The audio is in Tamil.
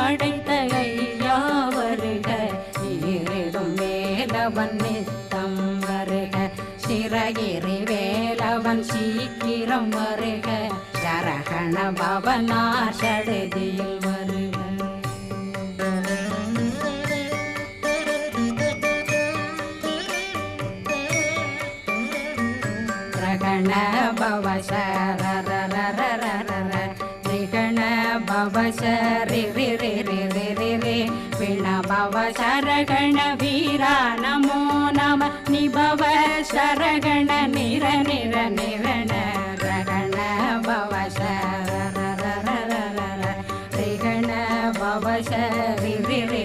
படைத்த ஐயா வருக, ஈரிடும் வேலவன் நித்தம் வருக, சிறகிரி வேலவன் சீக்கிரம் வருக, சரகண பவனார் சடுதியில் வருக. ரகண பவ சரரரரரர ரிகண பவ சரி ரி ரி ரி ரி ரி ரி விண பவ சரகண வீரா நமோ நம நிபவ சரகண நிர நிர நிரண ரகண பவ சரரரரர ரிகண பவ சரி ரி ரி